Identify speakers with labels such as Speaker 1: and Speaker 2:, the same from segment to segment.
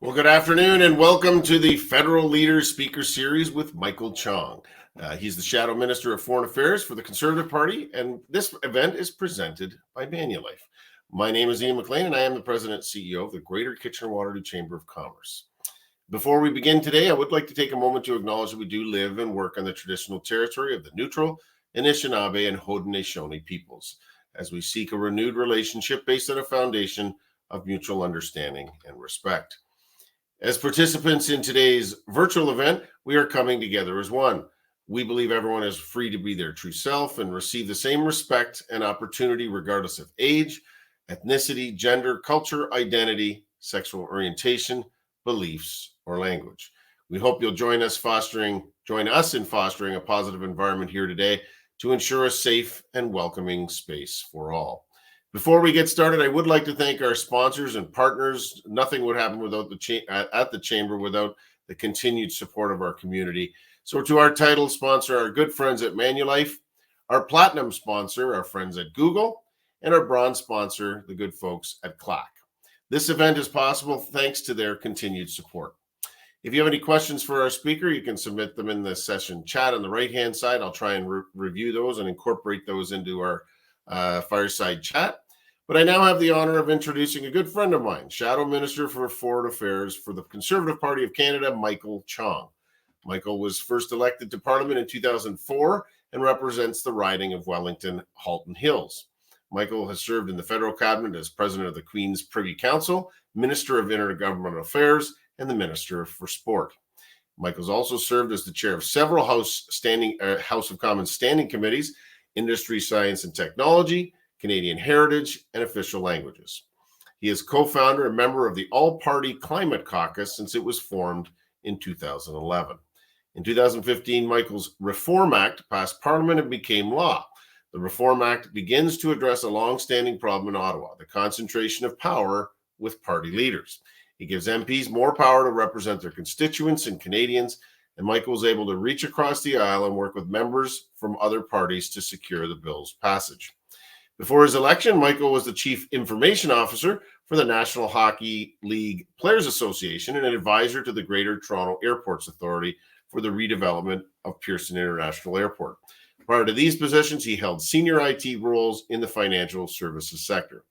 Speaker 1: Well, good afternoon and welcome to the Federal Leaders Speaker Series with Michael Chong. He's the Shadow Minister of Foreign Affairs for the Conservative Party, and this event is presented by Manulife. My name is Ian McLean, and I am the President and CEO of the Greater Kitchener-Waterloo Chamber of Commerce. Before we begin today, I would like to take a moment to acknowledge that we do live and work on the traditional territory of the Neutral, Anishinaabe, and Haudenosaunee peoples, as we seek a renewed relationship based on a foundation of mutual understanding and respect. As participants in today's virtual event, we are coming together as one. We believe everyone is free to be their true self and receive the same respect and opportunity regardless of age, ethnicity, gender, culture, identity, sexual orientation, beliefs, or language. We hope you'll join us in fostering a positive environment here today to ensure a safe and welcoming space for all. Before we get started, I would like to thank our sponsors and partners. Nothing would happen without at the Chamber without the continued support of our community. So to our title sponsor, our good friends at Manulife, our platinum sponsor, our friends at Google, and our bronze sponsor, the good folks at CLAC. This event is possible thanks to their continued support. If you have any questions for our speaker, you can submit them in the session chat on the right-hand side. I'll try and review those and incorporate those into our fireside chat. But I now have the honor of introducing a good friend of mine, Shadow Minister for Foreign Affairs for the Conservative Party of Canada, Michael Chong. Michael was first elected to Parliament in 2004 and represents the riding of Wellington-Halton Hills. Michael has served in the federal cabinet as President of the Queen's Privy Council, Minister of Intergovernmental Affairs, and the Minister for Sport. Michael's also served as the chair of several House of Commons standing committees, Industry, Science and Technology, Canadian Heritage, and Official Languages. He is co-founder and member of the All-Party Climate Caucus since it was formed in 2011. In 2015, Michael's Reform Act passed Parliament and became law. The Reform Act begins to address a long-standing problem in Ottawa, the concentration of power with party leaders. It gives MPs more power to represent their constituents and Canadians, and Michael was able to reach across the aisle and work with members from other parties to secure the bill's passage. Before his election, Michael was the Chief Information Officer for the National Hockey League Players Association and an advisor to the Greater Toronto Airports Authority for the redevelopment of Pearson International Airport. Prior to these positions, he held senior IT roles in the financial services sector.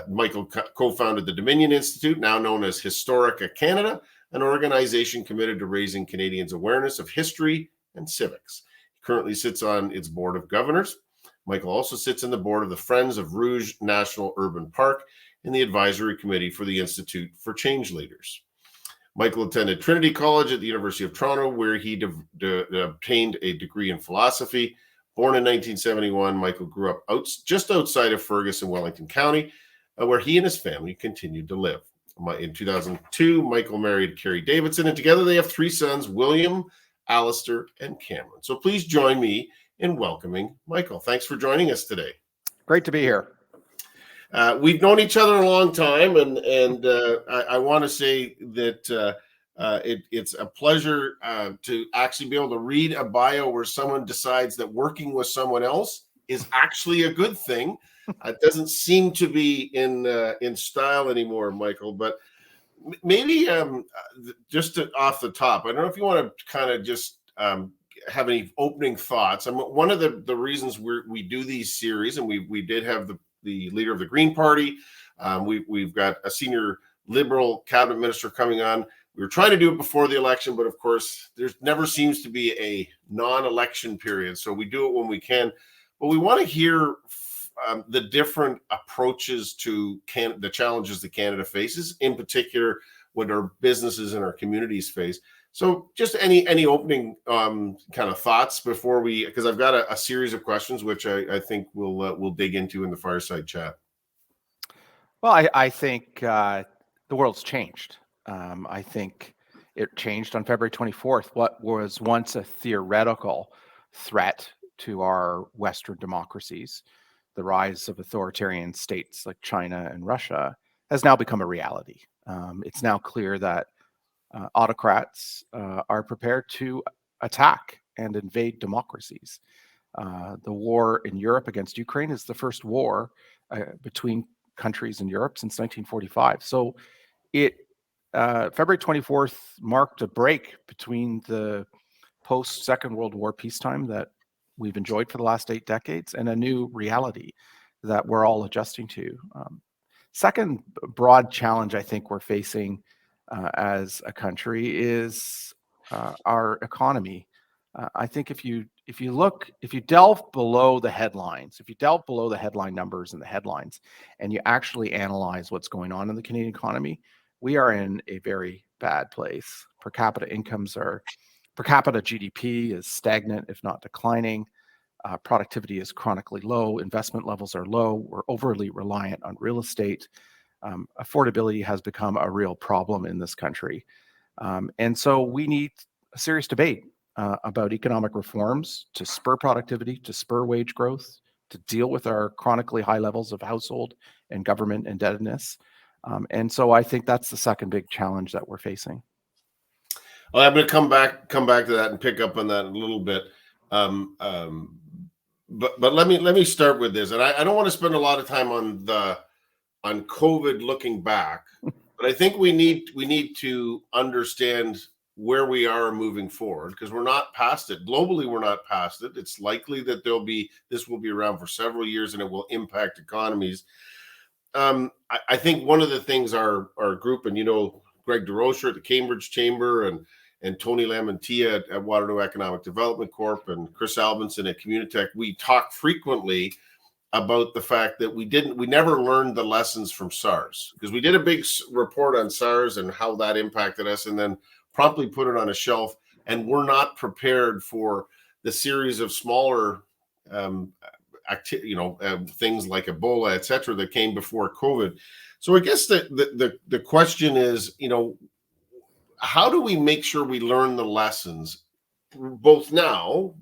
Speaker 1: Michael co-founded the Dominion Institute, now known as Historica Canada, an organization committed to raising Canadians' awareness of history and civics. He currently sits on its board of governors. Michael also sits on the board of the Friends of Rouge National Urban Park and the advisory committee for the Institute for Change Leaders. Michael attended Trinity College at the University of Toronto, where he obtained a degree in philosophy. Born in 1971, Michael grew up just outside of Fergus in Wellington County, where he and his family continued to live. In 2002, Michael married Carrie Davidson, and together they have three sons, William, Alistair, and Cameron. So please join me in welcoming Michael. Thanks for joining us today.
Speaker 2: Great to be here.
Speaker 1: We've known each other a long time, and I want to say that it's a pleasure to actually be able to read a bio where someone decides that working with someone else is actually a good thing. It doesn't seem to be in style anymore, Michael, but maybe just off the top, I don't know if you want to kind of just have any opening thoughts. One of the reasons we do these series, and we did have the leader of the Green Party. We've got a senior Liberal cabinet minister coming on. We were trying to do it before the election, but of course, there never seems to be a non-election period. So we do it when we can. But we want to hear the different approaches to the challenges that Canada faces, in particular what our businesses and our communities face. So just any opening kind of thoughts before because I've got a series of questions which I think we'll dig into in the fireside chat.
Speaker 2: Well, I think the world's changed. I think it changed on February 24th. What was once a theoretical threat to our Western democracies, the rise of authoritarian states like China and Russia, has now become a reality. It's now clear that autocrats are prepared to attack and invade democracies. The war in Europe against Ukraine is the first war between countries in Europe since 1945. So it February 24th marked a break between the post-Second World War peacetime that we've enjoyed for the last 8 decades and a new reality that we're all adjusting to. Second broad challenge I think we're facing as a country is our economy. I think if you delve below the headlines, if you delve below the headline numbers and the headlines, and you actually analyze what's going on in the Canadian economy, we are in a very bad place. Per capita GDP is stagnant, if not declining. Productivity is chronically low. Investment levels are low. We're overly reliant on real estate. Affordability has become a real problem in this country. And so we need a serious debate about economic reforms to spur productivity, to spur wage growth, to deal with our chronically high levels of household and government indebtedness. And so I think that's the second big challenge that we're facing.
Speaker 1: Well, I'm going to come back to that and pick up on that a little bit. But let me start with this, and I don't want to spend a lot of time on COVID looking back, but I think we need to understand where we are moving forward, because we're not past it. Globally, we're not past it. It's likely that this will be around for several years, and it will impact economies. I think one of the things our group, and Greg DeRocher at the Cambridge Chamber, and Tony Lamantia at Waterloo Economic Development Corp, and Chris Albinson at Communitech, we talk frequently about the fact that we never learned the lessons from SARS, because we did a big report on SARS and how that impacted us, and then promptly put it on a shelf, and we're not prepared for the series of smaller things like Ebola, et cetera, that came before COVID. So I guess the question is, how do we make sure we learn the lessons, both now,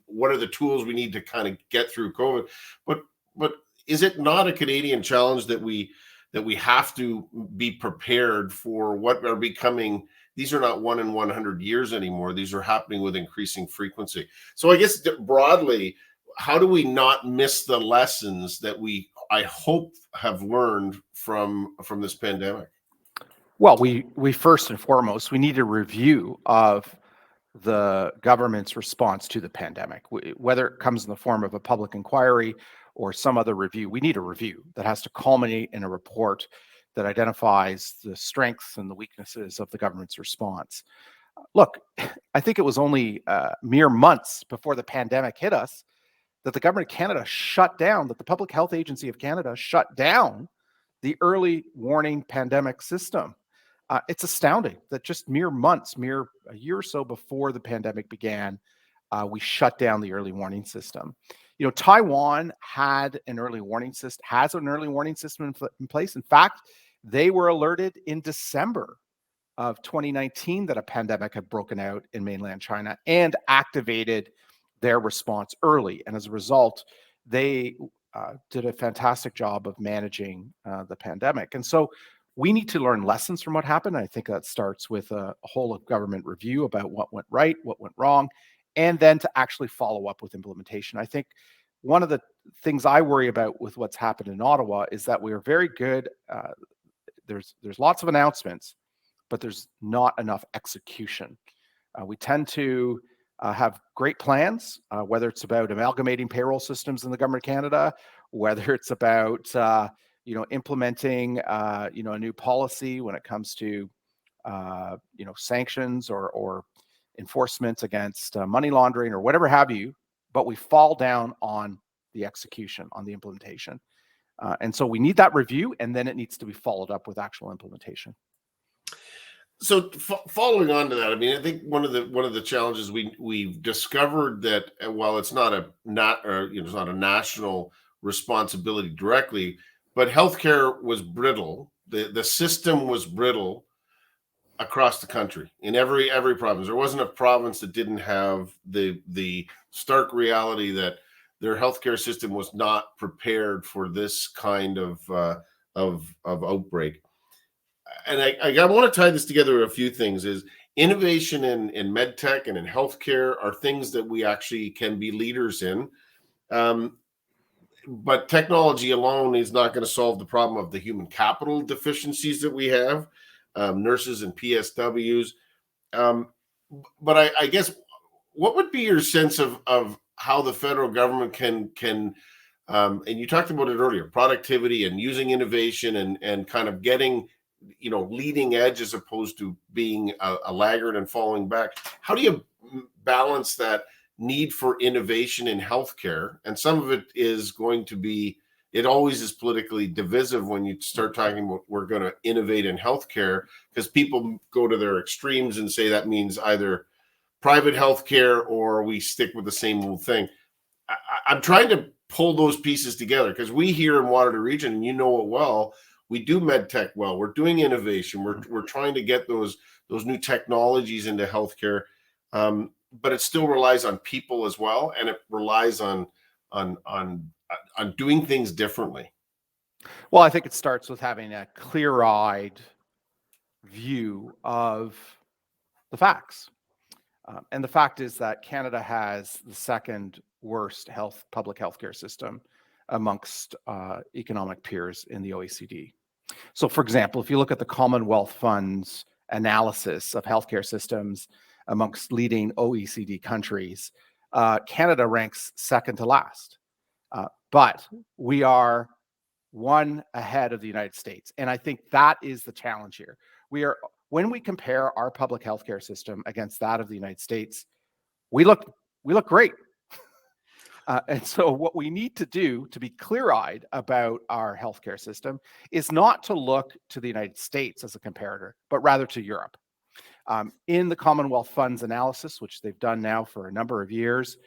Speaker 1: what are the tools we need to kind of get through COVID, but is it not a Canadian challenge that we have to be prepared for what are becoming? These are not 1 in 100 years anymore. These are happening with increasing frequency. So I guess broadly, how do we not miss the lessons that I hope have learned from this pandemic?
Speaker 2: Well, we first and foremost, we need a review of the government's response to the pandemic, whether it comes in the form of a public inquiry or some other review. We need a review that has to culminate in a report that identifies the strengths and the weaknesses of the government's response. Look, I think it was only mere months before the pandemic hit us that the government of Canada that the Public Health Agency of Canada shut down the early warning pandemic system. It's astounding that just mere a year or so before the pandemic began, we shut down the early warning system. Taiwan has an early warning system in place. In fact, they were alerted in December of 2019 that a pandemic had broken out in mainland China and activated their response early. And as a result, they did a fantastic job of managing the pandemic. And so we need to learn lessons from what happened. I think that starts with a whole of government review about what went right, what went wrong, and then to actually follow up with implementation. I think one of the things I worry about with what's happened in Ottawa is that we are very good. There's lots of announcements, but there's not enough execution. We tend to have great plans, whether it's about amalgamating payroll systems in the government of Canada, whether it's about implementing a new policy when it comes to sanctions or enforcement against money laundering or whatever have you, but we fall down on the execution, on the implementation. And so we need that review, and then it needs to be followed up with actual implementation.
Speaker 1: So following on to that, I mean, I think one of the challenges we've discovered that while it's not a national responsibility directly, but healthcare was brittle. The system was brittle across the country in every province. There wasn't a province that didn't have the stark reality that their healthcare system was not prepared for this kind of outbreak. And I want to tie this together with a few things. Is innovation in med tech and in healthcare are things that we actually can be leaders in. But technology alone is not going to solve the problem of the human capital deficiencies that we have. nurses and PSWs. But I guess, what would be your sense of how the federal government can and you talked about it earlier, productivity and using innovation and kind of getting, leading edge as opposed to being a laggard and falling back. How do you balance that need for innovation in healthcare? And some of it is going to be, it always is politically divisive when you start talking about we're going to innovate in healthcare, because people go to their extremes and say that means either private healthcare or we stick with the same old thing. I'm trying to pull those pieces together, because we here in Waterloo Region, and you know it well, we do med tech well. We're doing innovation. We're trying to get those new technologies into healthcare, but it still relies on people as well, and it relies on doing things differently.
Speaker 2: Well, I think it starts with having a clear-eyed view of the facts. And the fact is that Canada has the second worst public healthcare system amongst economic peers in the OECD. So, for example, if you look at the Commonwealth Fund's analysis of healthcare systems amongst leading OECD countries, Canada ranks second to last. But we are one ahead of the United States. And I think that is the challenge here. When we compare our public healthcare system against that of the United States, we look great. And so what we need to do to be clear-eyed about our healthcare system is not to look to the United States as a comparator, but rather to Europe. In the Commonwealth Fund's analysis, which they've done now for a number of years,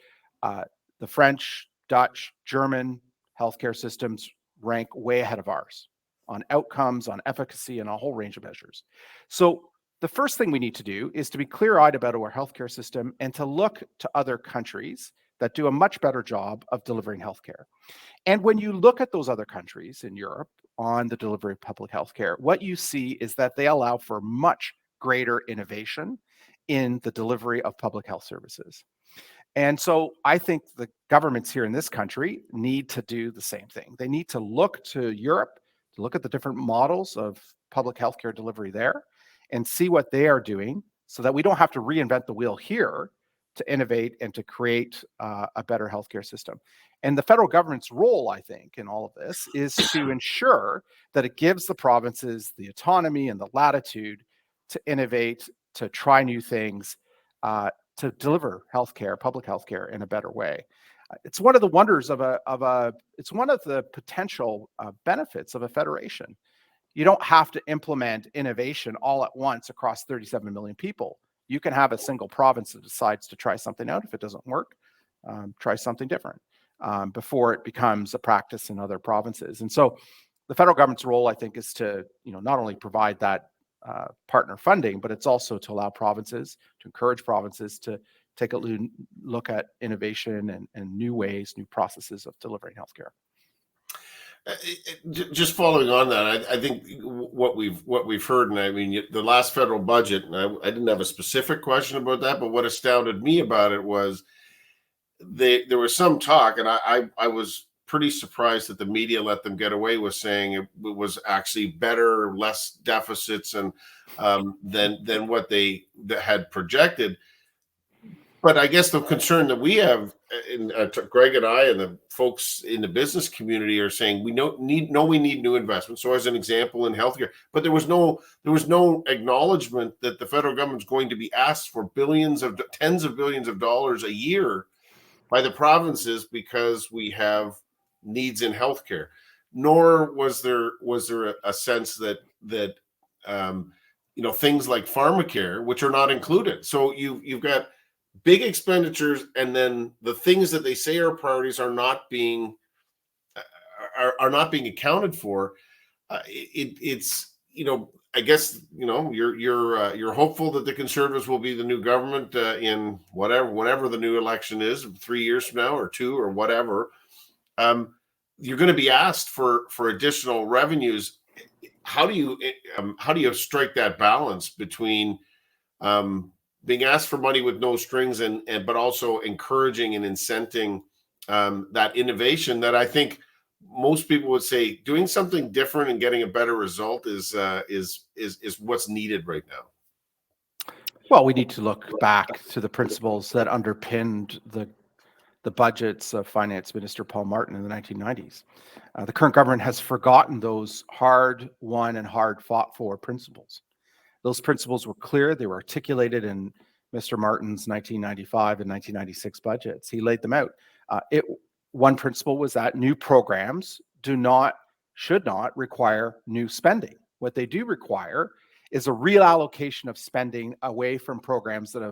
Speaker 2: the French, Dutch, German healthcare systems rank way ahead of ours on outcomes, on efficacy, and a whole range of measures. So the first thing we need to do is to be clear-eyed about our healthcare system and to look to other countries that do a much better job of delivering healthcare. And when you look at those other countries in Europe on the delivery of public healthcare, what you see is that they allow for much greater innovation in the delivery of public health services. And so I think the governments here in this country need to do the same thing. They need to look to Europe, to look at the different models of public healthcare delivery there and see what they are doing so that we don't have to reinvent the wheel here to innovate and to create a better healthcare system. And the federal government's role, I think, in all of this is to ensure that it gives the provinces the autonomy and the latitude to innovate, to try new things, to deliver healthcare, public healthcare in a better way. It's one of the wonders it's one of the potential benefits of a federation. You don't have to implement innovation all at once across 37 million people. You can have a single province that decides to try something out. If it doesn't work, try something different before it becomes a practice in other provinces. And so the federal government's role, I think, is to not only provide that partner funding, but it's also to allow provinces, to encourage provinces to take a look at innovation and new ways, new processes of delivering healthcare.
Speaker 1: Just following on that, I think what we've heard, and I mean the last federal budget, and I didn't have a specific question about that, but what astounded me about it was there was some talk, and I was pretty surprised that the media let them get away with saying it was actually better, less deficits, and than what they had projected. But I guess the concern that we have, Greg and I and the folks in the business community are saying we need new investments. So as an example in healthcare, but there was no acknowledgement that the federal government's going to be asked for tens of billions of dollars a year by the provinces because we have needs in healthcare. Nor was there a sense that things like pharmacare, which are not included. So you've got big expenditures, and then the things that they say are priorities are not being accounted for. It's I guess you're hopeful that the Conservatives will be the new government in whenever the new election is, 3 years from now or 2 or whatever. You're going to be asked for additional revenues. How do you strike that balance between being asked for money with no strings but also encouraging and incenting that innovation that I think most people would say doing something different and getting a better result is what's needed right now.
Speaker 2: Well, we need to look back to the principles that underpinned the budgets of Finance Minister Paul Martin in the 1990s. The current government has forgotten those hard-won and hard-fought-for principles. Those principles were clear. They were articulated in Mr. Martin's 1995 and 1996 budgets. He laid them out. One principle was that new programs should not require new spending. What they do require is a reallocation of spending away from programs that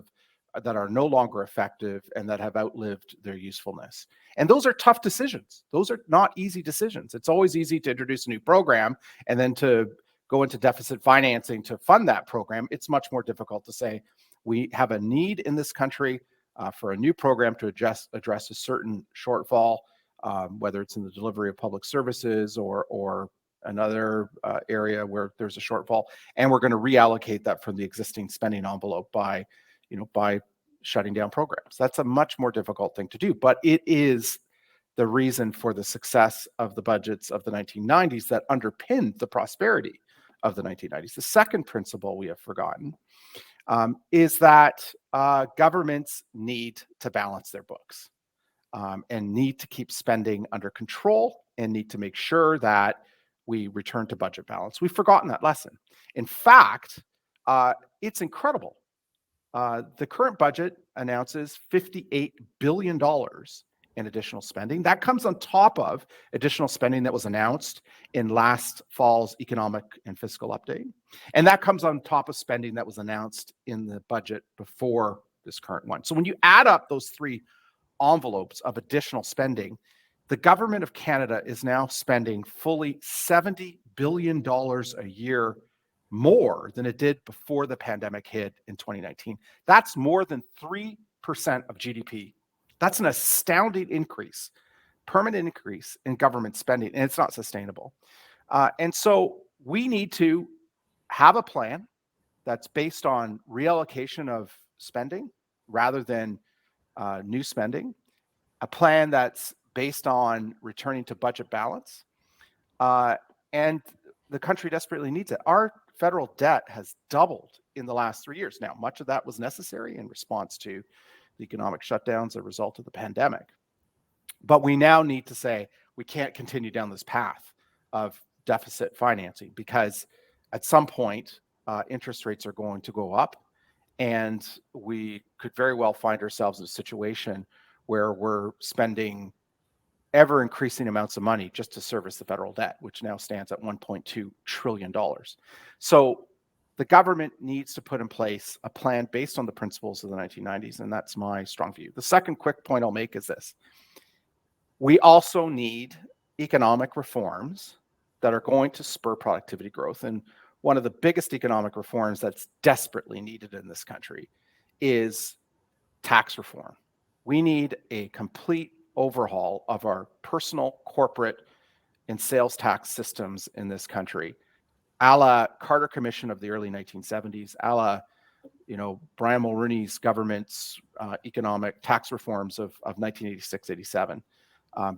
Speaker 2: are no longer effective and that have outlived their usefulness. And those are tough decisions. Those are not easy decisions. It's always easy to introduce a new program and then to go into deficit financing to fund that program. It's much more difficult to say we have a need in this country for a new program to address a certain shortfall, whether it's in the delivery of public services or another area where there's a shortfall, and we're going to reallocate that from the existing spending envelope by shutting down programs. That's a much more difficult thing to do, but it is the reason for the success of the budgets of the 1990s that underpinned the prosperity of the 1990s. The second principle we have forgotten is that governments need to balance their books and need to keep spending under control and need to make sure that we return to budget balance. We've forgotten that lesson. In fact, it's incredible. The current budget announces $58 billion in additional spending. That comes on top of additional spending that was announced in last fall's economic and fiscal update. And that comes on top of spending that was announced in the budget before this current one. So when you add up those three envelopes of additional spending, the government of Canada is now spending fully $70 billion a year more than it did before the pandemic hit in 2019. That's more than 3% of GDP. That's an astounding increase, permanent increase in government spending, and it's not sustainable. And so we need to have a plan that's based on reallocation of spending rather than new spending, a plan that's based on returning to budget balance, and the country desperately needs it. Our federal debt has doubled in the last 3 years. Now, much of that was necessary in response to the economic shutdowns as a result of the pandemic. But we now need to say we can't continue down this path of deficit financing because at some point, interest rates are going to go up, and we could very well find ourselves in a situation where we're spending ever increasing amounts of money just to service the federal debt, which now stands at $1.2 trillion. So the government needs to put in place a plan based on the principles of the 1990s, and that's my strong view. The second quick point I'll make is this. We also need economic reforms that are going to spur productivity growth. And one of the biggest economic reforms that's desperately needed in this country is tax reform. We need a complete overhaul of our personal, corporate, and sales tax systems in this country, a la Carter Commission of the early 1970s, a la Brian Mulroney's government's economic tax reforms of 1986-87,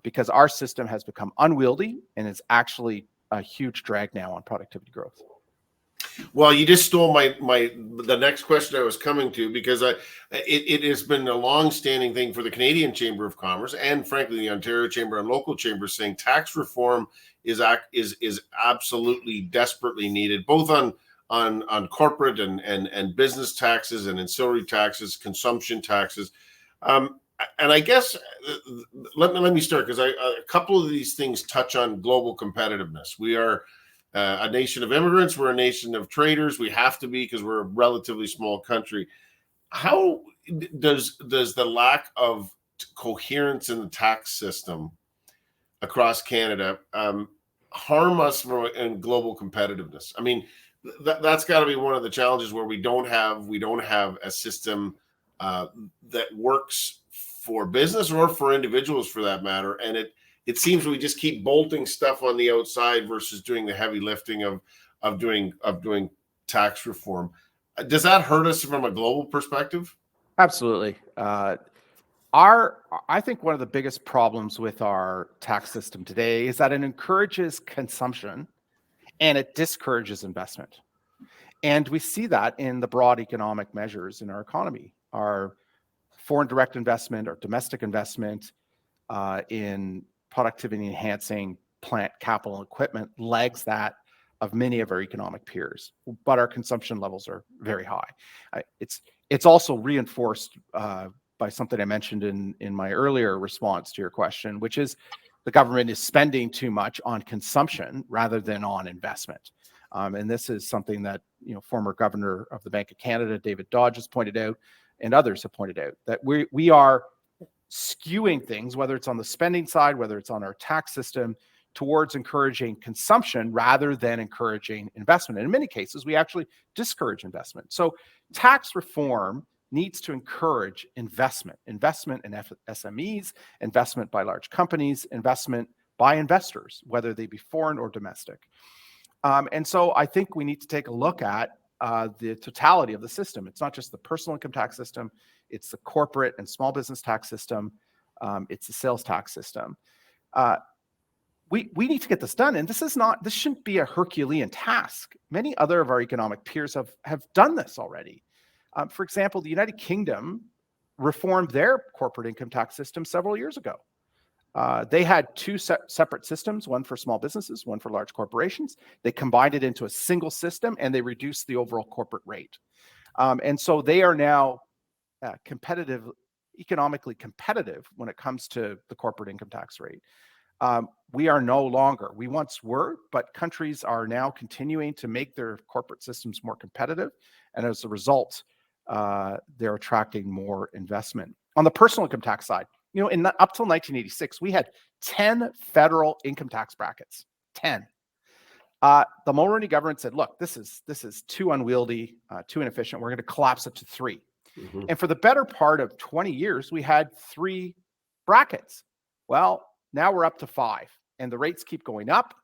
Speaker 2: because our system has become unwieldy and is actually a huge drag now on productivity growth.
Speaker 1: Well, you just stole the next question I was coming to, because it has been a long-standing thing for the Canadian Chamber of Commerce and, frankly, the Ontario Chamber and local chambers saying tax reform is absolutely desperately needed, both on corporate and business taxes and ancillary taxes, consumption taxes. And I guess let me start, because a couple of these things touch on global competitiveness. We are a nation of immigrants. We're a nation of traders. We have to be, because we're a relatively small country. How does the lack of coherence in the tax system across Canada harm us in global competitiveness? I mean, that's got to be one of the challenges, where we don't have a system that works for business or for individuals, for that matter, and it seems we just keep bolting stuff on the outside versus doing the heavy lifting of doing tax reform. Does that hurt us from a global perspective?
Speaker 2: Absolutely. I think one of the biggest problems with our tax system today is that it encourages consumption and it discourages investment. And we see that in the broad economic measures in our economy. Our foreign direct investment or domestic investment in productivity enhancing plant capital and equipment lags that of many of our economic peers, but our consumption levels are very high. It's also reinforced by something I mentioned in my earlier response to your question, which is the government is spending too much on consumption rather than on investment. And this is something that former Governor of the Bank of Canada, David Dodge, has pointed out, and others have pointed out, that we are skewing things, whether it's on the spending side, whether it's on our tax system, towards encouraging consumption rather than encouraging investment. And in many cases, we actually discourage investment. So tax reform needs to encourage investment in SMEs, investment by large companies, investment by investors, whether they be foreign or domestic. And so I think we need to take a look at the totality of the system. It's not just the personal income tax system, it's the corporate and small business tax system, it's the sales tax system. We need to get this done, and this shouldn't be a Herculean task. Many other of our economic peers have done this already. For example, the United Kingdom reformed their corporate income tax system several years ago. They had two separate systems, one for small businesses, one for large corporations. They combined it into a single system, and they reduced the overall corporate rate. And so they are now economically competitive when it comes to the corporate income tax rate. We are no longer. We once were, but countries are now continuing to make their corporate systems more competitive. And as a result, they're attracting more investment. On the personal income tax side, up till 1986, we had 10 federal income tax brackets. 10. The Mulroney government said, look, this is too unwieldy, too inefficient. We're going to collapse it to 3. Mm-hmm. And for the better part of 20 years, we had 3 brackets. Well, now we're up to 5, and the rates keep going up.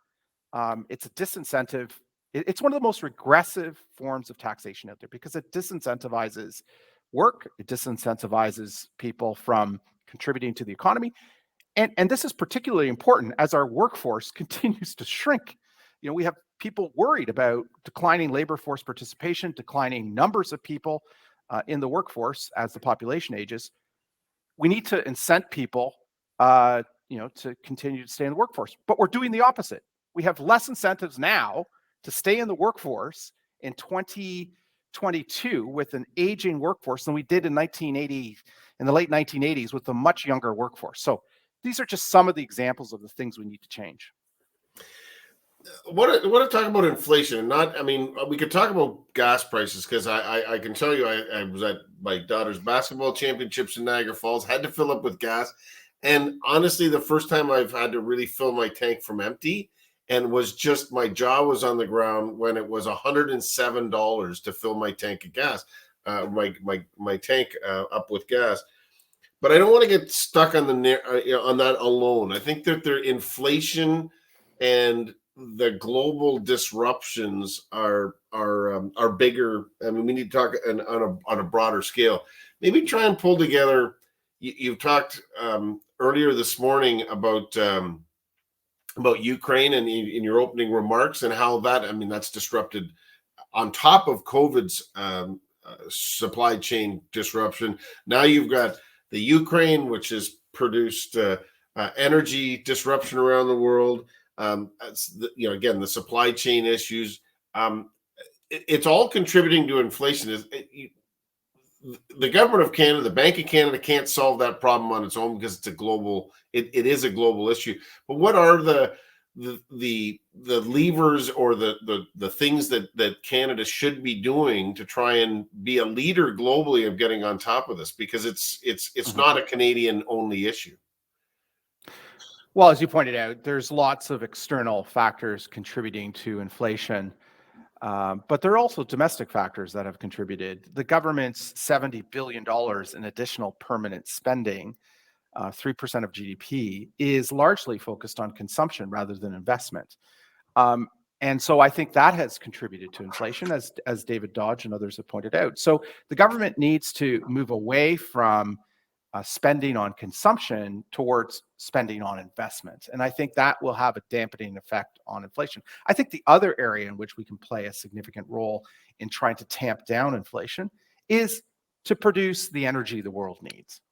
Speaker 2: It's a disincentive. It's one of the most regressive forms of taxation out there because it disincentivizes work. It disincentivizes people from contributing to the economy. And this is particularly important as our workforce continues to shrink. We have people worried about declining labor force participation, declining numbers of people in the workforce as the population ages. We need to incent people to continue to stay in the workforce. But we're doing the opposite. We have less incentives now to stay in the workforce in 2022 with an aging workforce than we did in the late 1980s with a much younger workforce. So these are just some of the examples of the things we need to change.
Speaker 1: I want to talk about inflation. We could talk about gas prices because I can tell you I was at my daughter's basketball championships in Niagara Falls, had to fill up with gas. And honestly, the first time I've had to really fill my tank from empty and was just, my jaw was on the ground when it was $107 to fill my tank of gas, my tank up with gas. But I don't want to get stuck on on that alone. I think that their inflation and the global disruptions are bigger. We need to talk on a broader scale. Maybe try and pull together. You've talked earlier this morning about Ukraine and in your opening remarks and how that's disrupted on top of COVID's supply chain disruption. Now you've got the Ukraine, which has produced energy disruption around the world. Again, the supply chain issues. It's all contributing to inflation. The government of Canada, the Bank of Canada, can't solve that problem on its own because it's it is a global issue. But what are the levers or the things that Canada should be doing to try and be a leader globally of getting on top of this? Because it's mm-hmm. not a Canadian only issue.
Speaker 2: Well, as you pointed out, there's lots of external factors contributing to inflation. But there are also domestic factors that have contributed. The government's $70 billion in additional permanent spending, 3% of GDP, is largely focused on consumption rather than investment. And so I think that has contributed to inflation, as David Dodge and others have pointed out. So the government needs to move away from spending on consumption towards spending on investment. And I think that will have a dampening effect on inflation. I think the other area in which we can play a significant role in trying to tamp down inflation is to produce the energy the world needs.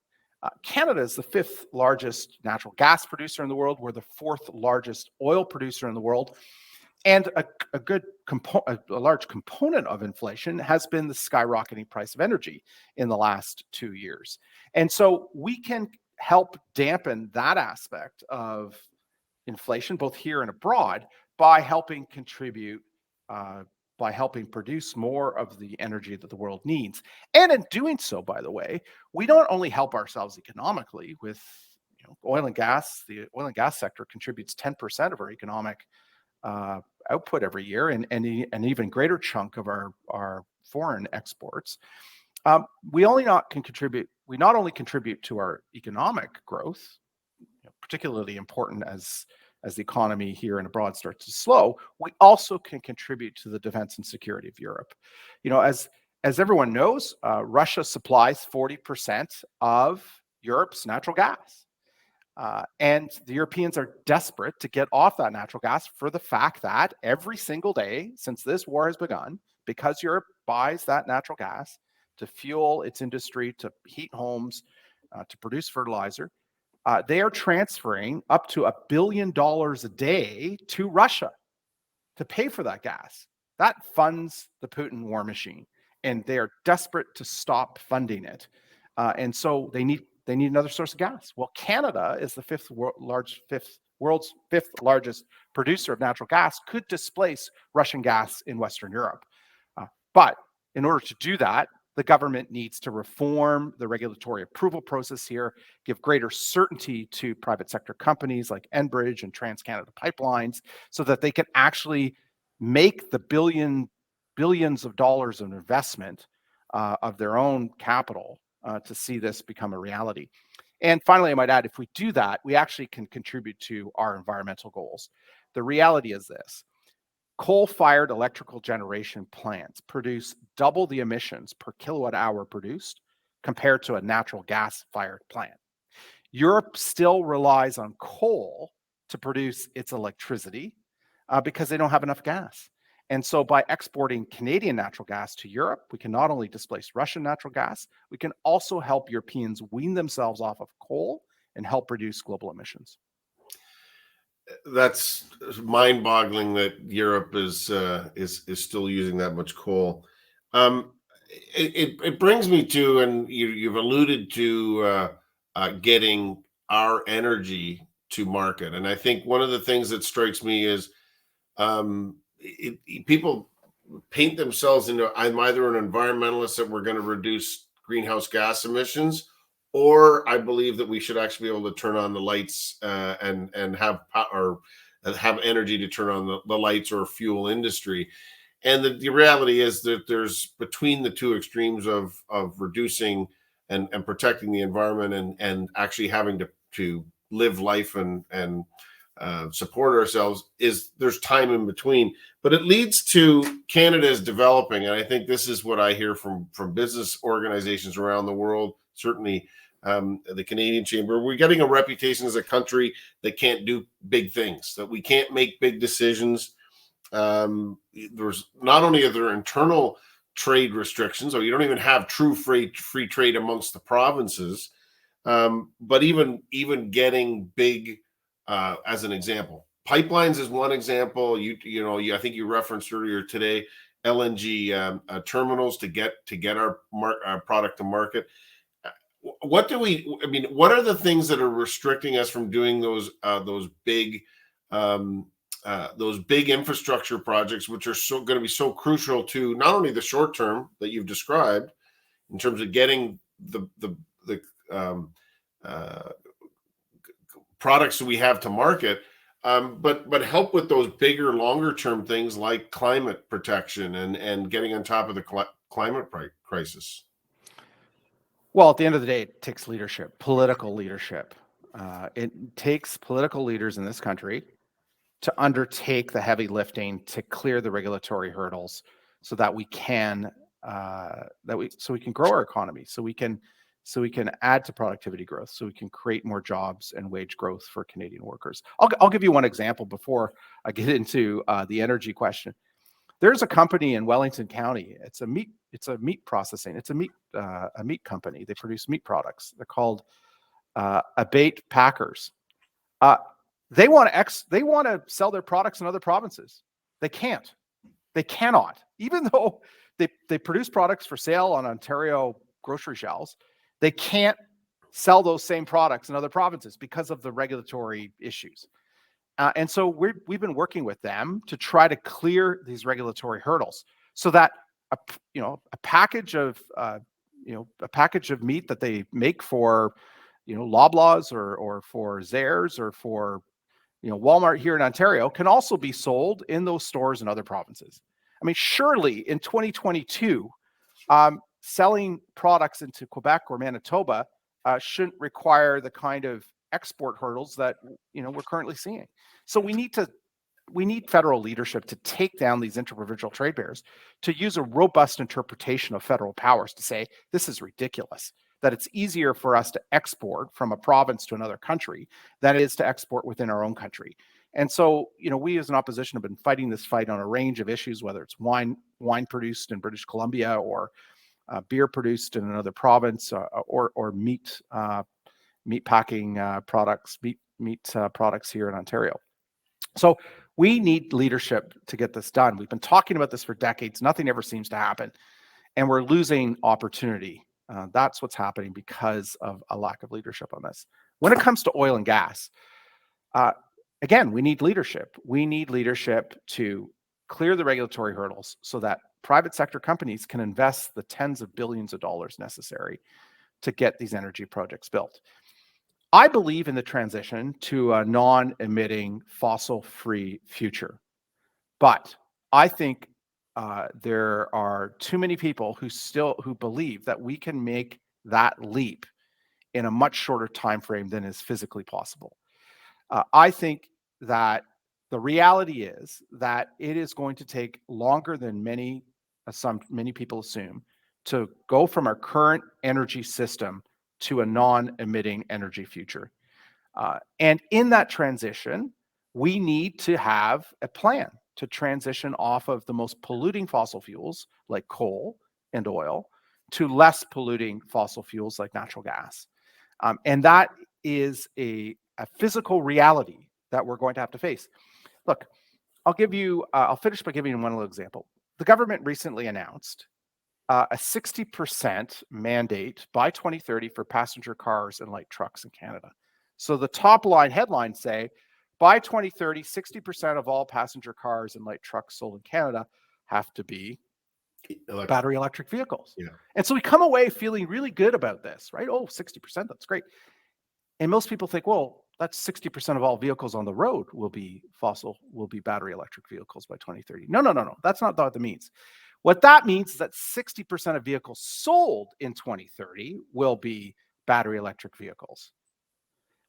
Speaker 2: Canada is the 5th largest natural gas producer in the world. We're the 4th largest oil producer in the world. And a large component of inflation has been the skyrocketing price of energy in the last 2 years. And so we can help dampen that aspect of inflation, both here and abroad, by helping contribute, by helping produce more of the energy that the world needs. And in doing so, by the way, we don't only help ourselves economically with oil and gas. The oil and gas sector contributes 10% of our economic output every year, and an even greater chunk of our foreign exports. We not only contribute to our economic growth, particularly important as the economy here and abroad starts to slow, we also can contribute to the defense and security of Europe. As everyone knows, Russia supplies 40% of Europe's natural gas. And the Europeans are desperate to get off that natural gas for the fact that every single day since this war has begun, because Europe buys that natural gas to fuel its industry, to heat homes, to produce fertilizer, they are transferring up to $1 billion a day to Russia to pay for that gas. That funds the Putin war machine, and they are desperate to stop funding it. And so they need another source of gas. Well, Canada is the world's 5th largest producer of natural gas, could displace Russian gas in Western Europe. But in order to do that, the government needs to reform the regulatory approval process here, give greater certainty to private sector companies like Enbridge and TransCanada Pipelines, so that they can actually make the billions of dollars of investment of their own capital to see this become a reality. And finally, I might add, if we do that, we actually can contribute to our environmental goals. The reality is this: coal-fired electrical generation plants produce double the emissions per kilowatt hour produced compared to a natural gas-fired plant. Europe still relies on coal to produce its electricity because they don't have enough gas. And so by exporting Canadian natural gas to Europe, we can not only displace Russian natural gas, we can also help Europeans wean themselves off of coal and help reduce global emissions.
Speaker 1: That's mind-boggling that Europe is still using that much coal. It brings me to, and you've alluded to getting our energy to market, and I think one of the things that strikes me is people paint themselves into, I'm either an environmentalist that we're going to reduce greenhouse gas emissions, or I believe that we should actually be able to turn on the lights and have power, have energy to turn on the lights or fuel industry. And the reality is that there's between the two extremes of reducing and protecting the environment and actually having to live life and support ourselves, there's time in between. But it leads to Canada's developing, and I think this is what I hear from business organizations around the world, certainly the Canadian Chamber. We're getting a reputation as a country that can't do big things, that we can't make big decisions. There's not only are there internal trade restrictions, or you don't even have true free trade amongst the provinces, but even getting big, as an example, pipelines is one example. I think you referenced earlier today LNG terminals to get our product to market. What are the things that are restricting us from doing those big infrastructure projects, which are going to be so crucial to not only the short term that you've described in terms of getting the products that we have to market, but help with those bigger, longer term things like climate protection and getting on top of the climate crisis?
Speaker 2: Well, at the end of the day, it takes leadership, political leadership. It takes political leaders in this country to undertake the heavy lifting to clear the regulatory hurdles, so that we can grow our economy, so we can so we can add to productivity growth, so we can create more jobs and wage growth for Canadian workers. I'll give you one example before I get into the energy question. There's a company in Wellington County. It's a meat processing. It's a meat company. They produce meat products. They're called Abate Packers. They want to sell their products in other provinces. They can't. They cannot. Even though they produce products for sale on Ontario grocery shelves, they can't sell those same products in other provinces because of the regulatory issues. And so we've been working with them to try to clear these regulatory hurdles, so that a package of meat that they make for Loblaws or for Zehrs or for Walmart here in Ontario can also be sold in those stores in other provinces. I mean, surely in 2022, selling products into Quebec or Manitoba shouldn't require the kind of export hurdles that we're currently seeing. So we need federal leadership to take down these interprovincial trade barriers, to use a robust interpretation of federal powers to say this is ridiculous, that it's easier for us to export from a province to another country than it is to export within our own country. And so, we as an opposition have been fighting this fight on a range of issues, whether it's wine produced in British Columbia or beer produced in another province, or meat packing products, meat products here in Ontario. So we need leadership to get this done. We've been talking about this for decades. Nothing ever seems to happen, and we're losing opportunity. That's what's happening because of a lack of leadership on this. When it comes to oil and gas, again, we need leadership. We need leadership to clear the regulatory hurdles so that private sector companies can invest the tens of billions of dollars necessary to get these energy projects built. I believe in the transition to a non-emitting, fossil-free future, but I think there are too many people who believe that we can make that leap in a much shorter time frame than is physically possible. I think that the reality is that it is going to take longer than many people assume to go from our current energy system to a non-emitting energy future. And in that transition, we need to have a plan to transition off of the most polluting fossil fuels like coal and oil to less polluting fossil fuels like natural gas. And that is a physical reality that we're going to have to face. Look, I'll finish by giving you one little example. The government recently announced a 60% mandate by 2030 for passenger cars and light trucks in Canada. So the top line headlines say, by 2030, 60% of all passenger cars and light trucks sold in Canada have to be battery electric vehicles. Yeah. And so we come away feeling really good about this, right? Oh, 60%, that's great. And most people think, well, that's 60% of all vehicles on the road will be battery electric vehicles by 2030. No. That's not what that means. What that means is that 60% of vehicles sold in 2030 will be battery electric vehicles.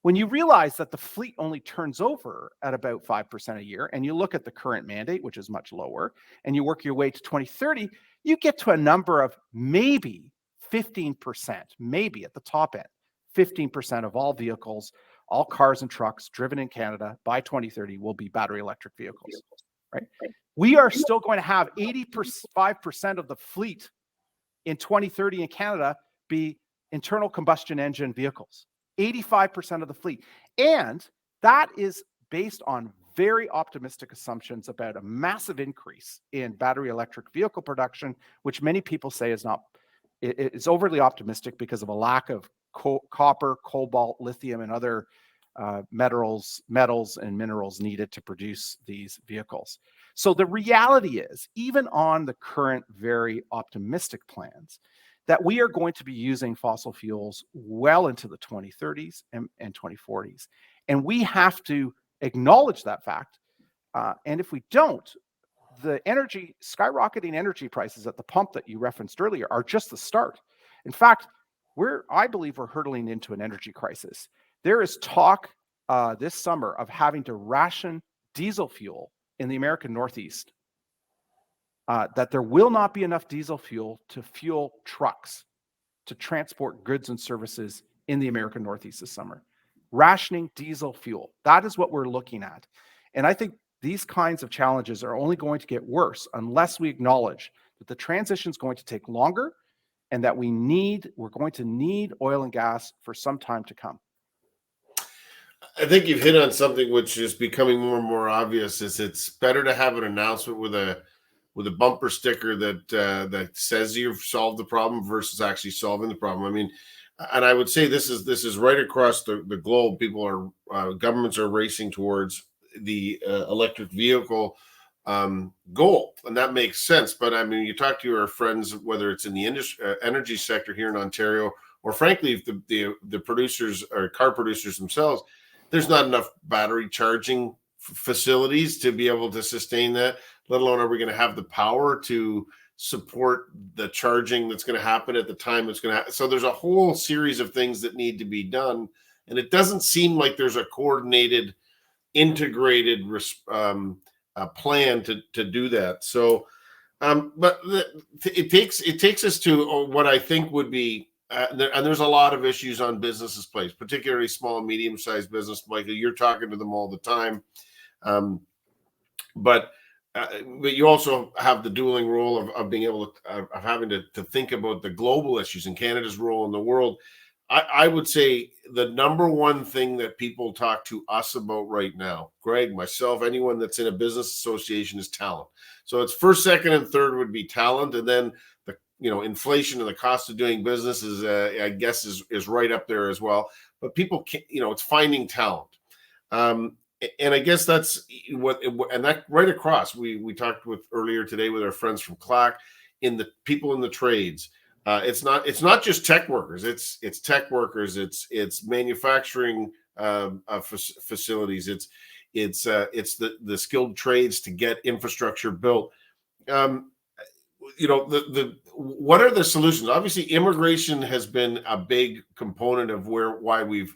Speaker 2: When you realize that the fleet only turns over at about 5% a year, and you look at the current mandate, which is much lower, and you work your way to 2030, you get to a number of maybe 15%, maybe at the top end, 15% of all vehicles, all cars and trucks driven in Canada by 2030 will be battery electric vehicles, right? We are still going to have 85% of the fleet in 2030 in Canada be internal combustion engine vehicles. 85% of the fleet. And that is based on very optimistic assumptions about a massive increase in battery electric vehicle production, which many people say is overly optimistic because of a lack of copper, cobalt, lithium, and other metals and minerals needed to produce these vehicles. So the reality is, even on the current very optimistic plans, that we are going to be using fossil fuels well into the 2030s and 2040s. And we have to acknowledge that fact. And if we don't, the skyrocketing energy prices at the pump that you referenced earlier are just the start. In fact, I believe we're hurtling into an energy crisis. There is talk this summer of having to ration diesel fuel in the American Northeast. That there will not be enough diesel fuel to fuel trucks to transport goods and services in the American Northeast this summer. Rationing diesel fuel. That is what we're looking at. And I think these kinds of challenges are only going to get worse unless we acknowledge that the transition is going to take longer and that we're going to need oil and gas for some time to come.
Speaker 1: I think you've hit on something which is becoming more and more obvious. Is it's better to have an announcement with a bumper sticker that says you've solved the problem versus actually solving the problem. I mean, and I would say this is right across the globe. People are governments are racing towards the electric vehicle goal, and that makes sense. But I mean, you talk to your friends, whether it's in the industry, energy sector here in Ontario, or frankly, if the producers or car producers themselves, there's not enough battery charging facilities to be able to sustain that. Let alone are we going to have the power to support the charging that's going to happen at the time it's going to happen. So there's a whole series of things that need to be done, and it doesn't seem like there's a coordinated, integrated plan to do that. So, but it takes us to what I think would be. And there's a lot of issues on businesses' plates, particularly small and medium-sized business. Michael, you're talking to them all the time, but you also have the dueling role of being able to of having to think about the global issues and Canada's role in the world. I would say the number one thing that people talk to us about right now, Greg, myself, anyone that's in a business association, is talent. So it's first, second, and third would be talent, and then the inflation and the cost of doing business is I guess is right up there as well. But people can't, it's finding talent. And I guess that's and that right across. We talked with earlier today with our friends from CLAC, in the people in the trades. It's not just tech workers. It's tech workers. It's manufacturing facilities. It's the skilled trades to get infrastructure built. What are the solutions? Obviously, immigration has been a big component of why we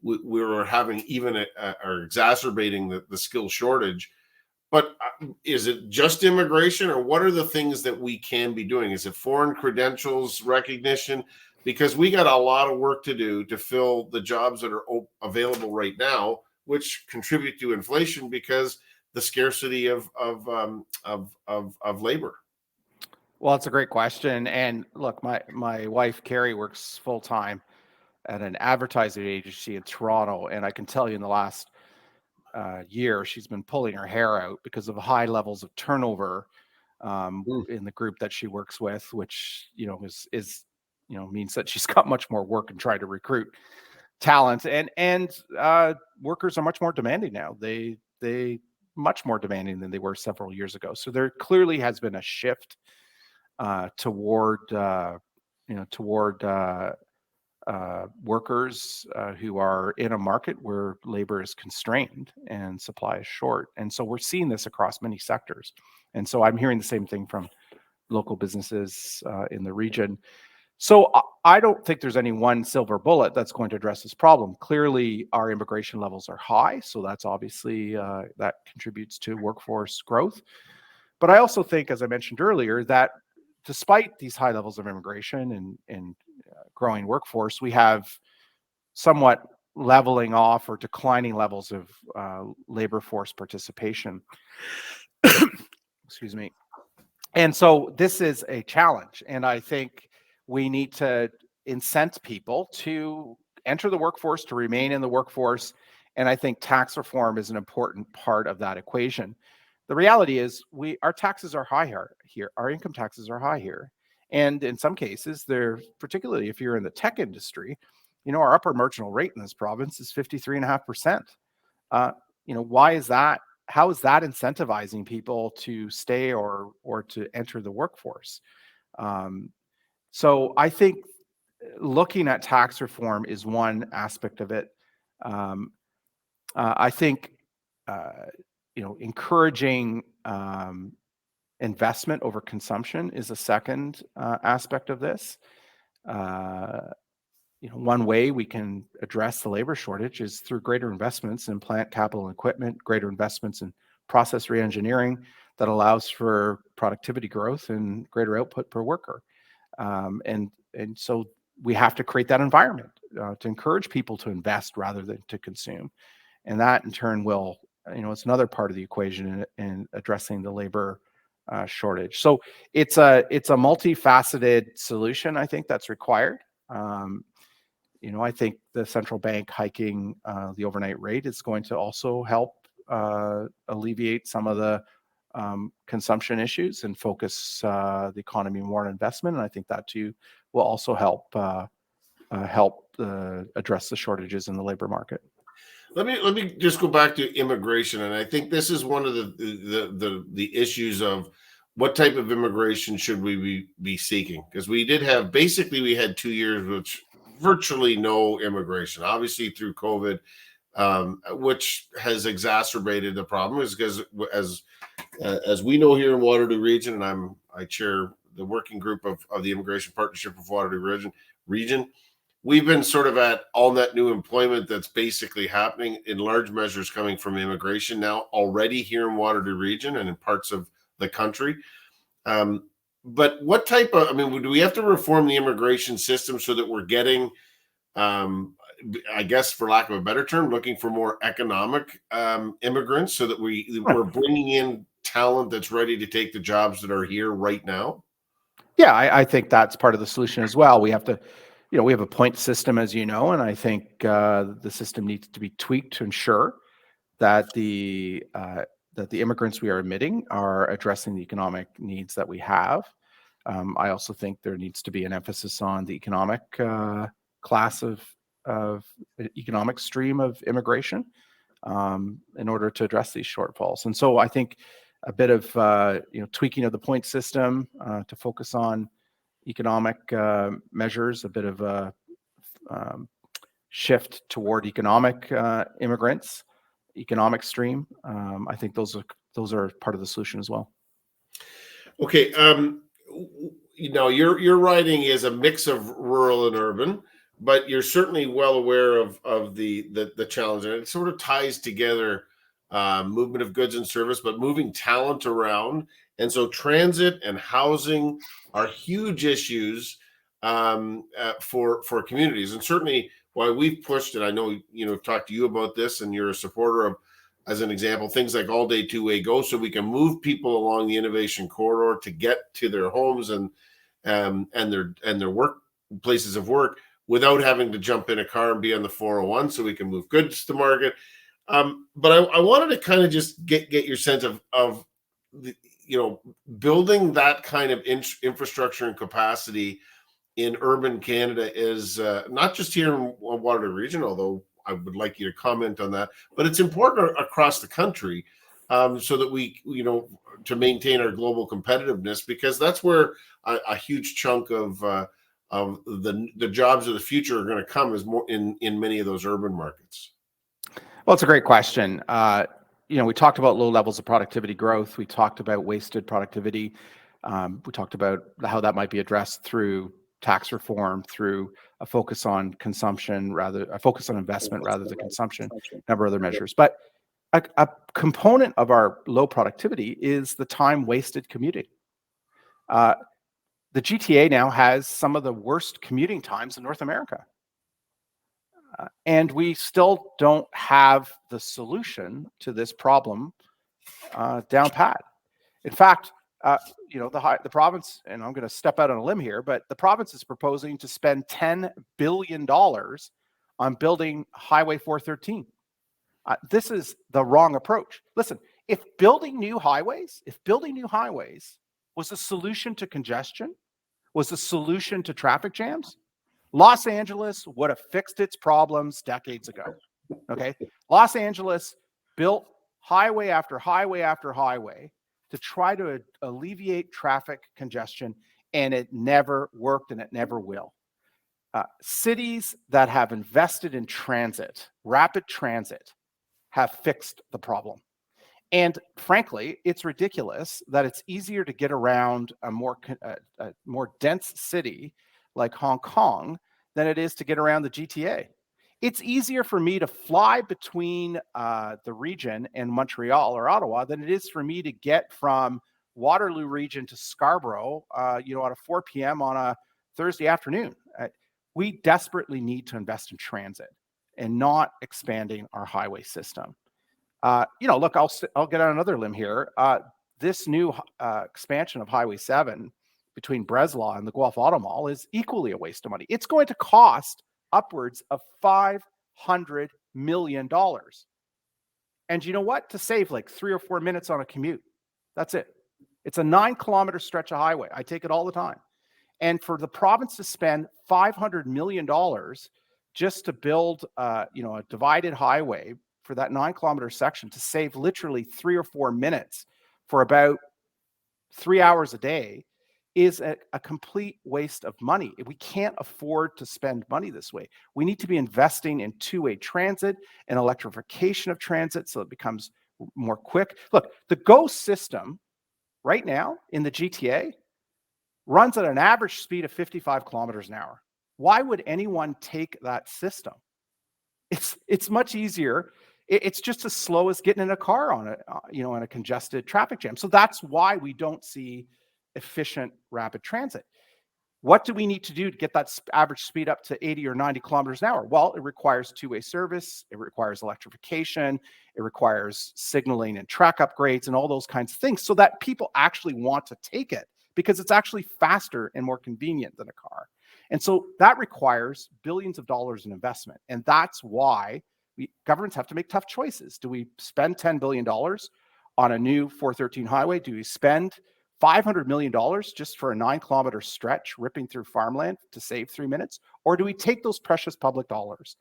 Speaker 1: were having even or exacerbating the skill shortage. But is it just immigration, or what are the things that we can be doing? Is it foreign credentials recognition? Because we got a lot of work to do to fill the jobs that are available right now, which contribute to inflation because the scarcity of labor.
Speaker 2: Well, it's a great question. And look, my wife, Carrie, works full time at an advertising agency in Toronto. And I can tell you in the last year, she's been pulling her hair out because of high levels of turnover in the group that she works with, which, is means that she's got much more work and trying to recruit talent. And workers are much more demanding now. They much more demanding than they were several years ago. So there clearly has been a shift toward workers who are in a market where labor is constrained and supply is short. And so we're seeing this across many sectors. And so I'm hearing the same thing from local businesses in the region. So I don't think there's any one silver bullet that's going to address this problem. Clearly, our immigration levels are high. So that's obviously that contributes to workforce growth. But I also think, as I mentioned earlier, that despite these high levels of immigration and growing workforce, we have somewhat leveling off or declining levels of labor force participation. Excuse me. And so this is a challenge. And I think we need to incent people to enter the workforce, to remain in the workforce. And I think tax reform is an important part of that equation. The reality is our taxes are high here. Our income taxes are high here. And in some cases, they're, particularly if you're in the tech industry, our upper marginal rate in this province is 53.5%. Why is that? How is that incentivizing people to stay or to enter the workforce? So I think looking at tax reform is one aspect of it. I think encouraging investment over consumption is a second aspect of this. One way we can address the labor shortage is through greater investments in plant capital and equipment, greater investments in process reengineering that allows for productivity growth and greater output per worker. And so we have to create that environment to encourage people to invest rather than to consume. And that in turn will, it's another part of the equation in addressing the labor shortage. So it's a multifaceted solution, I think, that's required. I think the central bank hiking the overnight rate is going to also help alleviate some of the consumption issues and focus the economy more on investment. And I think that too will also help address the shortages in the labor market.
Speaker 1: Let me just go back to immigration, and I think this is one of the issues of what type of immigration should we be seeking, because we had 2 years which virtually no immigration, obviously through COVID, which has exacerbated the problem, is because as we know here in Waterloo Region, and I chair the working group of the Immigration Partnership of Waterloo Region. We've been sort of at all net new employment that's basically happening in large measures coming from immigration now already here in Waterloo Region and in parts of the country. But what type of, do we have to reform the immigration system so that we're getting, I guess, for lack of a better term, looking for more economic immigrants so that we're bringing in talent that's ready to take the jobs that are here right now?
Speaker 2: Yeah, I think that's part of the solution as well. We have to, we have a point system, as you know, and I think the system needs to be tweaked to ensure that the immigrants we are admitting are addressing the economic needs that we have. I also think there needs to be an emphasis on the economic class of economic stream of immigration in order to address these shortfalls. And so I think a bit of tweaking of the point system to focus on economic measures, a bit of a shift toward economic immigrants, economic stream. I think those are part of the solution as well.
Speaker 1: Okay, your riding is a mix of rural and urban, but you're certainly well aware of the challenge, and it sort of ties together movement of goods and service, but moving talent around. And so transit and housing are huge issues for communities. And certainly why we've pushed it, I know, talked to you about this, and you're a supporter of, as an example, things like all day two-way go, so we can move people along the innovation corridor to get to their homes and their work places of work without having to jump in a car and be on the 401, so we can move goods to market. But I wanted to kind of just get your sense of building that kind of infrastructure and capacity in urban Canada is not just here in Waterloo Region, although I would like you to comment on that, but it's important across the country so that we, to maintain our global competitiveness, because that's where a huge chunk of the jobs of the future are going to come, is more in many of those urban markets.
Speaker 2: Well, it's a great question. We talked about low levels of productivity growth. We talked about wasted productivity. We talked about how that might be addressed through tax reform, through a focus on consumption, a focus on investment rather than consumption, a number of other measures. But a component of our low productivity is the time wasted commuting. The GTA now has some of the worst commuting times in North America. And we still don't have the solution to this problem down pat. In fact, the province, and I'm going to step out on a limb here, but the province is proposing to spend $10 billion on building Highway 413. This is the wrong approach. Listen, if building new highways was a solution to congestion, was a solution to traffic jams, Los Angeles would have fixed its problems decades ago. Okay. Los Angeles built highway after highway after highway to try to alleviate traffic congestion, and it never worked, and it never will. Cities that have invested in transit, rapid transit, have fixed the problem. And frankly, it's ridiculous that it's easier to get around a more dense city like Hong Kong than it is to get around the GTA. It's easier for me to fly between the region and Montreal or Ottawa than it is for me to get from Waterloo Region to Scarborough, at a 4 p.m. on a Thursday afternoon. we desperately need to invest in transit and not expanding our highway system. Look, I'll get on another limb here. This new expansion of Highway 7 between Breslau and the Guelph Auto Mall is equally a waste of money. It's going to cost upwards of $500 million. And you know what? To save like 3 or 4 minutes on a commute. That's it. It's a 9-kilometer stretch of highway. I take it all the time. And for the province to spend $500 million just to build, a divided highway for that 9-kilometer section to save literally 3 or 4 minutes for about 3 hours a day is a complete waste of money. We can't afford to spend money this way. We need to be investing in two-way transit and electrification of transit so it becomes more quick. Look, the GO system right now in the GTA runs at an average speed of 55 kilometers an hour. Why would anyone take that system? It's much easier. It's just as slow as getting in a car on in a congested traffic jam. So that's why we don't see efficient rapid transit. What do we need to do to get that average speed up to 80 or 90 kilometers an hour? Well, it requires two-way service. It requires electrification. It requires signaling and track upgrades and all those kinds of things so that people actually want to take it because it's actually faster and more convenient than a car. And so that requires billions of dollars in investment. And that's why governments have to make tough choices. Do we spend $10 billion on a new 413 highway? Do we spend $500 million just for a 9-kilometer stretch ripping through farmland to save 3 minutes? Or do we take those precious public dollars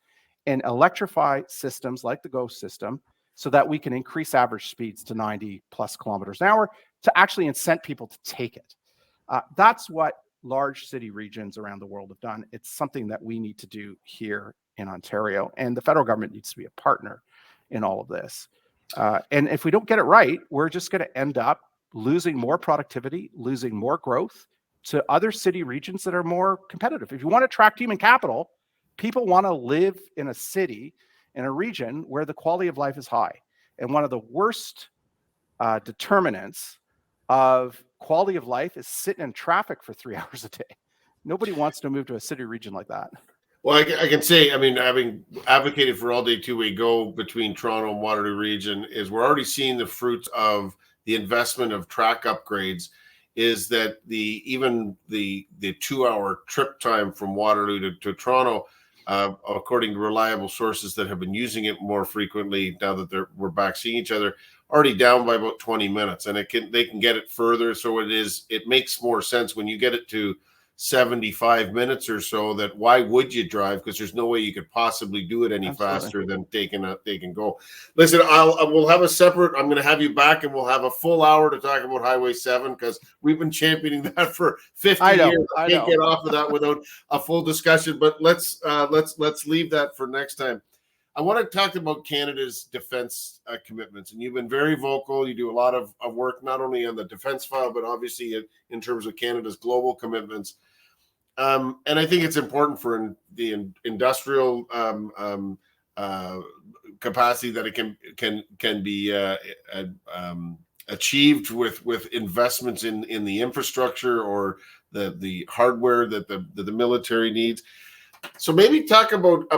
Speaker 2: and electrify systems like the GO system so that we can increase average speeds to 90 plus kilometers an hour to actually incent people to take it? That's what large city regions around the world have done. It's something that we need to do here in Ontario, and the federal government needs to be a partner in all of this. And if we don't get it right, we're just going to end up losing more productivity, losing more growth to other city regions that are more competitive. If you want to attract human capital, people want to live in a city, in a region where the quality of life is high. And one of the worst determinants of quality of life is sitting in traffic for 3 hours a day. Nobody wants to move to a city region like that.
Speaker 1: Well, I can say, I mean, having advocated for all-day two-way GO between Toronto and Waterloo region, is we're already seeing the fruits of the investment of track upgrades. Is that even the 2-hour trip time from Waterloo to Toronto, according to reliable sources that have been using it more frequently now that we're back seeing each other, already down by about 20 minutes, and they can get it further. So it makes more sense when you get it to 75 minutes or so, that why would you drive? Because there's no way you could possibly do it any
Speaker 2: Absolutely.
Speaker 1: faster than they can go. Listen, we'll have a separate, I'm going to have you back and we'll have a full hour to talk about Highway 7 because we've been championing that for 50 years. I can't get off of that without a full discussion, but let's leave that for next time. I want to talk about Canada's defense commitments, and you've been very vocal. You do a lot of work, not only on the defense file, but obviously in terms of Canada's global commitments. And I think it's important for the industrial capacity that it can be achieved with investments in the infrastructure or the hardware that the military needs. So maybe talk about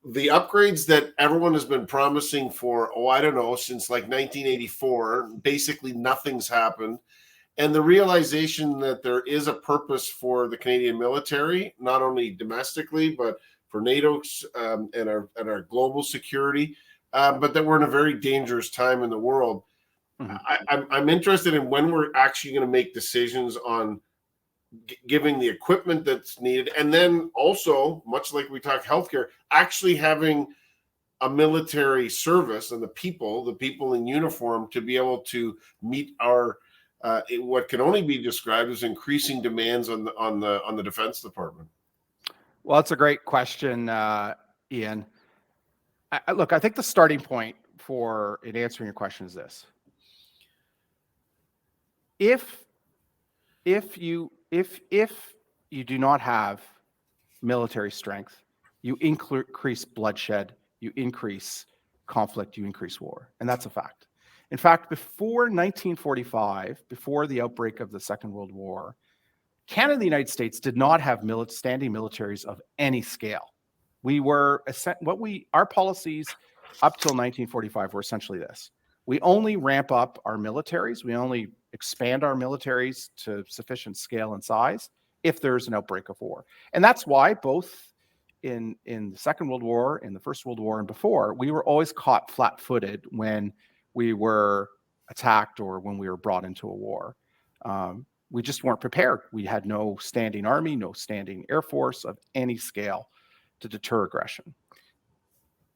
Speaker 1: the upgrades that everyone has been promising for, since like 1984. Basically, nothing's happened. And the realization that there is a purpose for the Canadian military, not only domestically, but for NATO and our global security, but that we're in a very dangerous time in the world. Mm-hmm. I'm interested in when we're actually going to make decisions on giving the equipment that's needed, and then also, much like we talk healthcare, actually having a military service and the people in uniform to be able to meet our what can only be described as increasing demands on the Defense Department.
Speaker 2: Well, it's a great question, Ian. Look, I think the starting point in answering your question is this: if you do not have military strength, you increase bloodshed, you increase conflict, you increase war, and that's a fact. In fact, before 1945, before the outbreak of the Second World War, Canada and the United States did not have standing militaries of any scale. We were our policies up till 1945 were essentially this: we only ramp up our militaries, we only expand our militaries to sufficient scale and size if there's an outbreak of war. And that's why both in the Second World War, in the First World War, and before, we were always caught flat-footed when we were attacked or when we were brought into a war. We just weren't prepared. We had no standing army, no standing air force of any scale to deter aggression.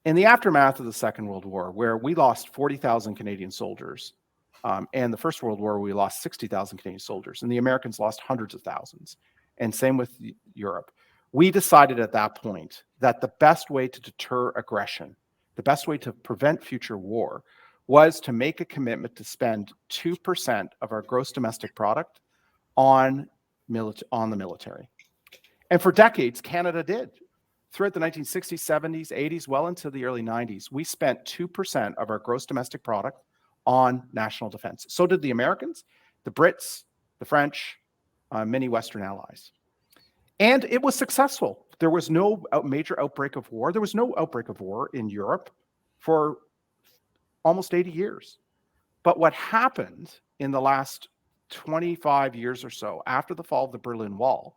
Speaker 2: In the aftermath of the Second World War, where we lost 40,000 Canadian soldiers, and the First World War, we lost 60,000 Canadian soldiers, and the Americans lost hundreds of thousands, and same with Europe. We decided at that point that the best way to deter aggression, the best way to prevent future war, was to make a commitment to spend 2% of our gross domestic product on the military. And for decades, Canada did. Throughout the 1960s, 70s, 80s, well into the early 90s, we spent 2% of our gross domestic product on national defense. So did the Americans, the Brits, the French, many Western allies. And it was successful. There was no major outbreak of war. There was no outbreak of war in Europe for almost 80 years. But what happened in the last 25 years or so after the fall of the Berlin Wall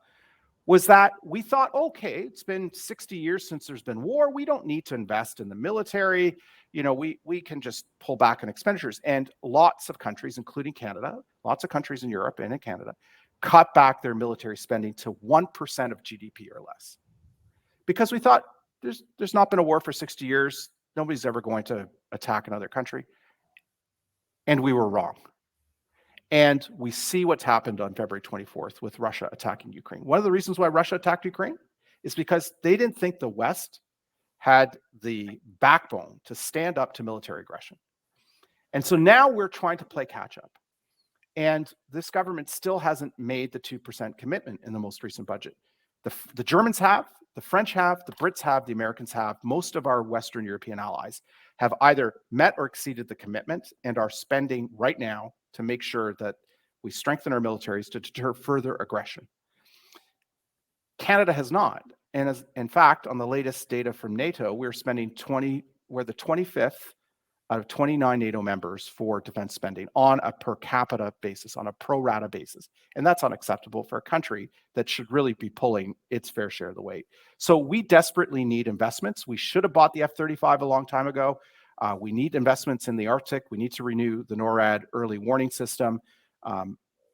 Speaker 2: was that we thought, okay, it's been 60 years since there's been war. We don't need to invest in the military. You know, we can just pull back on expenditures. And lots of countries, including Canada, lots of countries in Europe and in Canada, cut back their military spending to 1% of GDP or less. Because we thought there's not been a war for 60 years. Nobody's ever going to attack another country. And we were wrong. And we see what's happened on February 24th with Russia attacking Ukraine. One of the reasons why Russia attacked Ukraine is because they didn't think the West had the backbone to stand up to military aggression. And so now we're trying to play catch up. And this government still hasn't made the 2% commitment in the most recent budget. The Germans have, the French have, the Brits have, the Americans have. Most of our Western European allies have either met or exceeded the commitment and are spending right now to make sure that we strengthen our militaries to deter further aggression. Canada has not. And in fact, on the latest data from NATO, we're the 25th out of 29 NATO members for defense spending on a per capita basis, on a pro rata basis. And that's unacceptable for a country that should really be pulling its fair share of the weight. So we desperately need investments. We should have bought the F-35 a long time ago. We need investments in the Arctic. We need to renew the NORAD early warning system.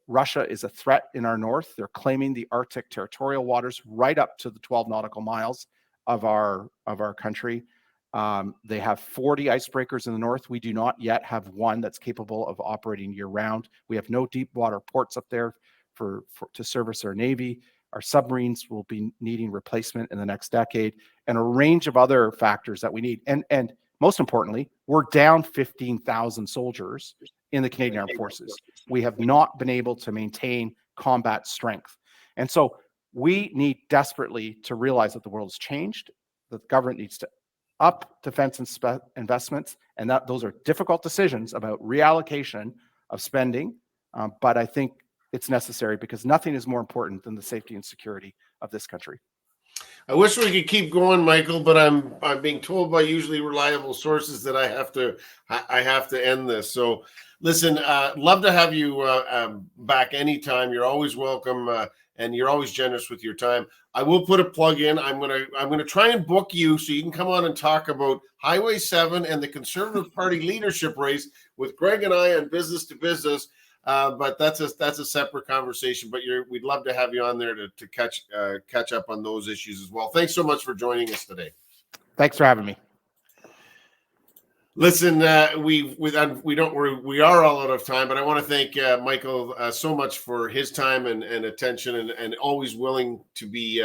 Speaker 2: Russia is a threat in our north. They're claiming the Arctic territorial waters right up to the 12 nautical miles of our country. They have 40 icebreakers in the north. We do not yet have one that's capable of operating year-round. We have no deep water ports up there to service our Navy. Our submarines will be needing replacement in the next decade, and a range of other factors that we need. And most importantly, we're down 15,000 soldiers in the Canadian Armed Forces. We have not been able to maintain combat strength. And so we need desperately to realize that the world has changed, that the government needs to up defense investments, and that those are difficult decisions about reallocation of spending. But I think it's necessary because nothing is more important than the safety and security of this country.
Speaker 1: I wish we could keep going, Michael, but I'm being told by usually reliable sources that I have to end this. So, listen, love to have you back anytime. You're always welcome, and you're always generous with your time. I will put a plug in. I'm gonna try and book you so you can come on and talk about Highway 7 and the Conservative Party leadership race with Greg and I on Business to Business. But that's a separate conversation. But we'd love to have you on there to catch up on those issues as well. Thanks so much for joining us today.
Speaker 2: Thanks for having me.
Speaker 1: Listen, we are all out of time, but I want to thank Michael so much for his time and attention, and always willing to be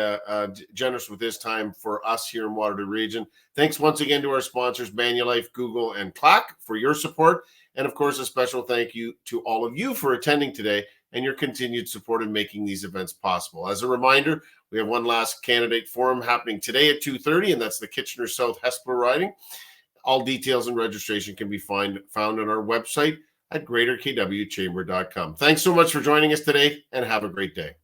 Speaker 1: generous with his time for us here in Waterloo Region. Thanks once again to our sponsors, Manulife, Google, and Clack for your support. And of course, a special thank you to all of you for attending today and your continued support in making these events possible. As a reminder, we have one last candidate forum happening today at 2:30, and that's the Kitchener South Hespeler riding. All details and registration can be found on our website at greaterkwchamber.com. Thanks so much for joining us today, and have a great day.